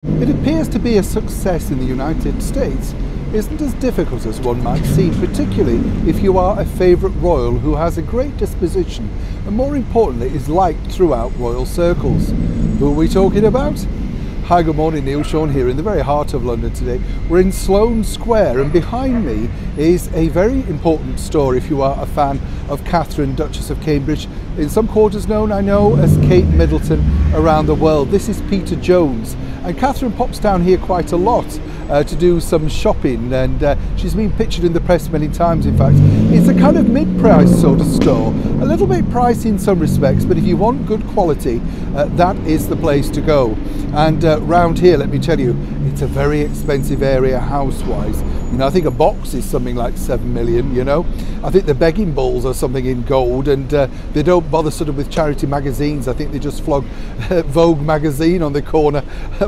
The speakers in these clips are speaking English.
It appears to be a success in the United States isn't as difficult as one might seem, particularly if you are a favourite royal who has a great disposition and, more importantly, is liked throughout royal circles. Who are we talking about? Hi, good morning, Neil Sean here in the very heart of London today. We're in Sloane Square and behind me is a very important store if you are a fan of Catherine, Duchess of Cambridge, in some quarters known, I know, as Kate Middleton around the world. This is Peter Jones, and Catherine pops down here quite a lot to do some shopping, and she's been pictured in the press many times. In fact, it's a kind of mid-price sort of store, a little bit pricey in some respects, but if you want good quality, that is the place to go. And round here, let me tell you, it's a very expensive area house-wise. You know, I think a box is something like 7 million, you know. I think the begging bowls are something in gold, and they don't bother sort of with charity magazines. I think they just flog Vogue magazine on the corner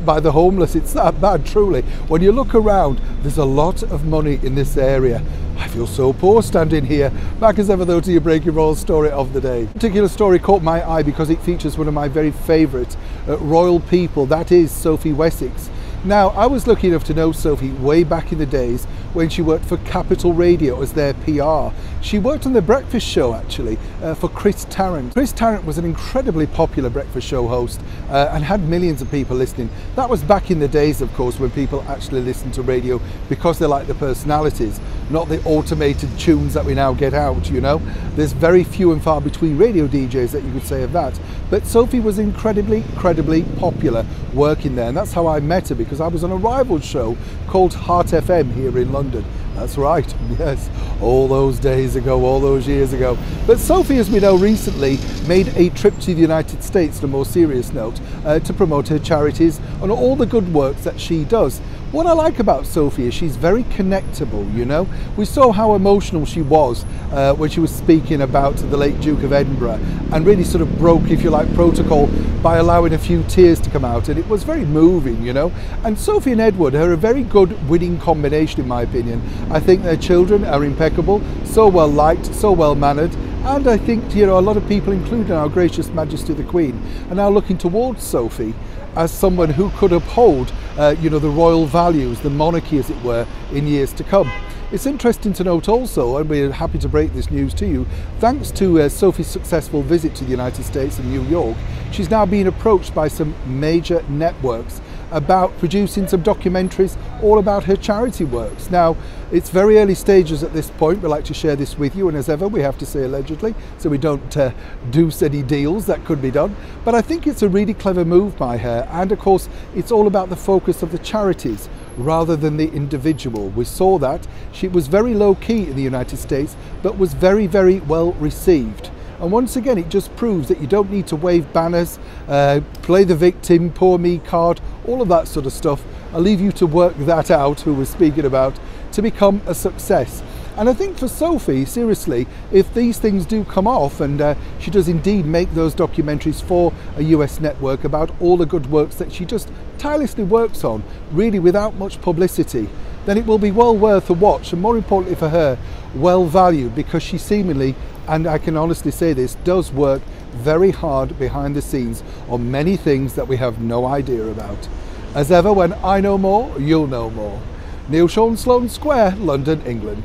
by the homeless. It's that bad, truly. When you look around, there's a lot of money in this area. I feel so poor standing here. Back as ever though to your Breaking Royal story of the day. A particular story caught my eye because it features one of my very favourite royal people, that is Sophie Wessex. Now, I was lucky enough to know Sophie way back in the days when she worked for Capital Radio as their PR. She worked on the breakfast show actually for Chris Tarrant. Chris Tarrant was an incredibly popular breakfast show host and had millions of people listening. That was back in the days, of course, when people actually listened to radio because they liked the personalities, not the automated tunes that we now get out, you know. There's very few and far between radio DJs that you could say of that. But Sophie was incredibly popular working there, and that's how I met her, because I was on a rival show called Heart FM here in London. That's right, yes, all those days ago, all those years ago. But Sophie, as we know, recently made a trip to the United States, on a more serious note, to promote her charities and all the good work that she does. What I like about Sophie is she's very connectable, you know. We saw how emotional she was when she was speaking about the late Duke of Edinburgh, and really sort of broke, if you like, protocol by allowing a few tears to come out, and it was very moving, you know. And Sophie and Edward are a very good winning combination, in my opinion. I think their children are impeccable, so well liked, so well mannered. And I think, you know, a lot of people, including our gracious Majesty the Queen, are now looking towards Sophie as someone who could uphold, you know, the royal values, the monarchy as it were, in years to come. It's interesting to note also, and we're happy to break this news to you, thanks to Sophie's successful visit to the United States and New York, she's now being approached by some major networks about producing some documentaries all about her charity works. Now, it's very early stages at this point. We'd like to share this with you, and as ever, we have to say allegedly, so we don't deuce any deals that could be done. But I think it's a really clever move by her, and of course, it's all about the focus of the charities rather than the individual. We saw that. She was very low-key in the United States, but was very well received. And once again, it just proves that you don't need to wave banners, play the victim, poor me card, all of that sort of stuff. I'll leave you to work that out, who we're speaking about, to become a success. And I think for Sophie, seriously, if these things do come off and she does indeed make those documentaries for a US network about all the good works that she just tirelessly works on, really without much publicity, then it will be well worth a watch, and more importantly for her, well valued, because she seemingly, and I can honestly say this, does work very hard behind the scenes on many things that we have no idea about. As ever, when I know more, you'll know more. Neil Sean, Sloane Square, London, England.